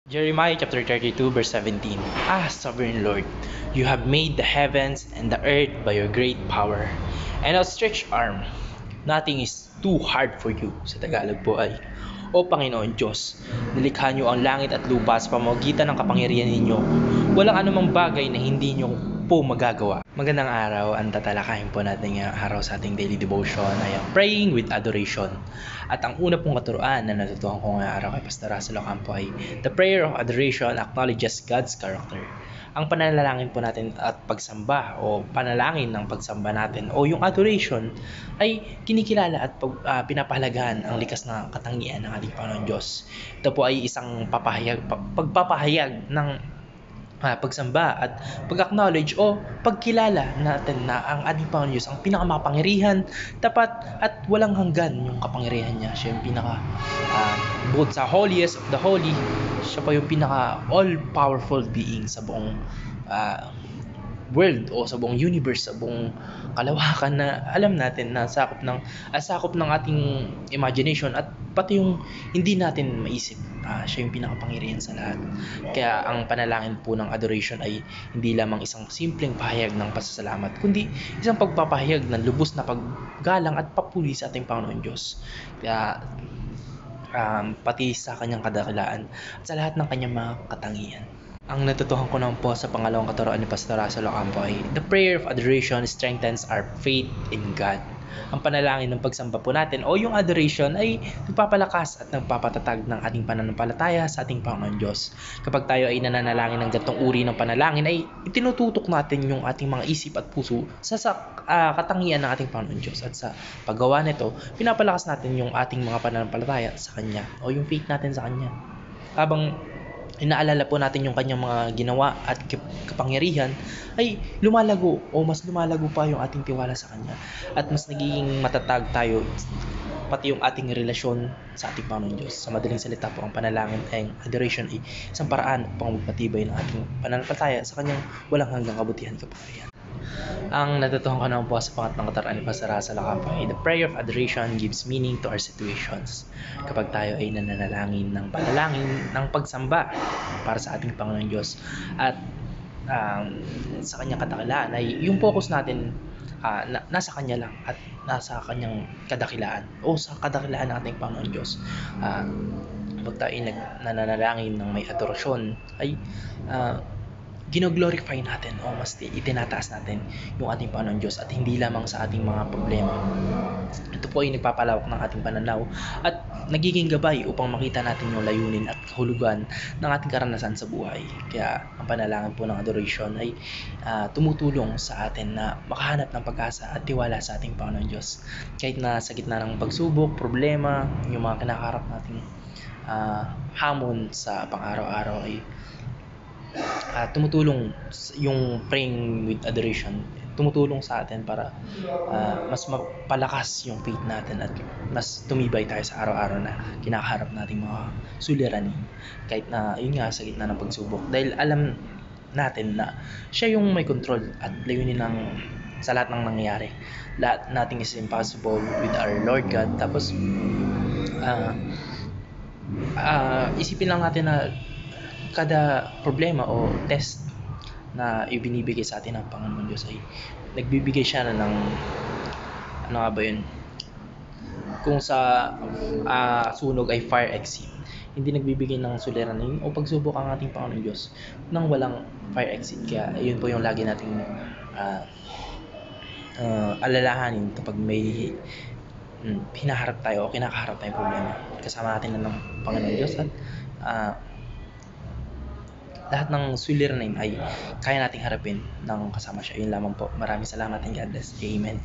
Jeremiah chapter 32 verse 17. Ah, sovereign Lord, you have made the heavens and the earth by your great power and outstretched arm. Nothing is too hard for you. Sa Tagalog po ay, O Panginoon Diyos, nilikha niyo ang langit at lupa sa pamamagitan ng kapangyarihan ninyo. Walang anumang bagay na hindi niyo po magagawa. Magandang araw, ang tatalakayin po natin ngayong araw sa ating daily devotion ay ang praying with adoration. At ang una pong katuruan na natutuhan ko ngayong araw kay Pastor Russell Ocampo ay the prayer of adoration acknowledges God's character. Ang panalangin po natin at pagsamba o panalangin ng pagsamba natin o yung adoration ay kinikilala at pinapahalagahan ang likas na katangian ng ating Panginoon Diyos. Ito po ay isang pagpapahayag ng pagsamba at pag-acknowledge o pagkilala natin na ang ating Panginoon Diyos ang pinakamakapangyarihan, tapat at walang hanggan yung kapangyarihan niya. Siya yung bukod sa holiest of the holy, siya pa yung pinaka all-powerful being sa buong world o sa buong universe, sa buong kalawakan na alam natin na sakop ng ating imagination at pati yung hindi natin maisip. Siya yung pinakapangyarihan sa lahat. Kaya ang panalangin po ng adoration ay hindi lamang isang simpleng pahayag ng pasasalamat, kundi isang pagpapahayag ng lubos na paggalang at papuri sa ating Panginoon Diyos. Kaya pati sa kanyang kadakilaan at sa lahat ng kanyang mga katangian. Ang natutuhan ko naman po sa pangalawang katuruan ni Pastor Russell Ocampo ay the prayer of adoration strengthens our faith in God. Ang panalangin ng pagsamba po natin o yung adoration ay nagpapalakas at nagpapatatag ng ating pananampalataya sa ating Panginoon Diyos. Kapag tayo ay nananalangin ng ganitong uri ng panalangin ay itinututok natin yung ating mga isip at puso sa katangian ng ating Panginoon Diyos. At sa paggawa nito, pinapalakas natin yung ating mga pananampalataya sa Kanya o yung faith natin sa Kanya. Habang inaalala po natin yung kanyang mga ginawa at kapangyarihan, ay lumalago o mas lumalago pa yung ating tiwala sa kanya at mas nagiging matatag tayo pati yung ating relasyon sa ating Panginoon Diyos. Sa madaling salita po, ang panalangin ay adoration ay isang paraan upang magpatibay ng ating pananampalataya sa kanyang walang hanggang kabutihan at kapangyarihan. Ang natutuhan ko naman po sa pangatlong katuruan ni Pastor Russell Ocampo ay the prayer of adoration gives meaning to our situations. Kapag tayo ay nananalangin ng panalangin ng pagsamba para sa ating Panginoon Diyos at sa kanyang kadakilaan ay yung focus natin nasa kanya lang at nasa kanyang kadakilaan o sa kadakilaan ng ating Panginoon Diyos. Kapag tayo ay nananalangin ng may adorasyon ay gino-glorify natin o mas itinataas natin yung ating Panginoon Diyos at hindi lamang sa ating mga problema. Ito po ay nagpapalawak ng ating pananaw at nagiging gabay upang makita natin yung layunin at kahulugan ng ating karanasan sa buhay. Kaya ang panalangin po ng adoration ay tumutulong sa atin na makahanap ng pag-asa at tiwala sa ating Panginoon Diyos. Kahit na sa gitna ng pagsubok, problema, yung mga kinakaharap nating hamon sa pang-araw-araw ay tumutulong yung praying with adoration, tumutulong sa atin para mas mapalakas yung faith natin at mas tumibay tayo sa araw-araw na kinakaharap nating mga suliranin. Kahit na yun nga sa gitna ng pagsubok, dahil alam natin na siya yung may control at layunin sa lahat ng nangyayari. Nothing is impossible with our Lord God. Tapos isipin lang natin na kada problema o test na ibinibigay sa atin ng Panginoon Diyos ay nagbibigay siya ng ano nga ba yun, kung sa sunog ay fire exit, hindi nagbibigay ng suliranin o pagsubok ang ating Panginoon Diyos nang walang fire exit. Kaya yun po yung lagi nating alalahanin kapag may hinaharap tayo o kinakaharap tayong problema. Kasama natin ng Panginoon Diyos at lahat ng suliranin ay kaya nating harapin ng kasama siya. Yun lamang po. Maraming salamat and God bless. Amen.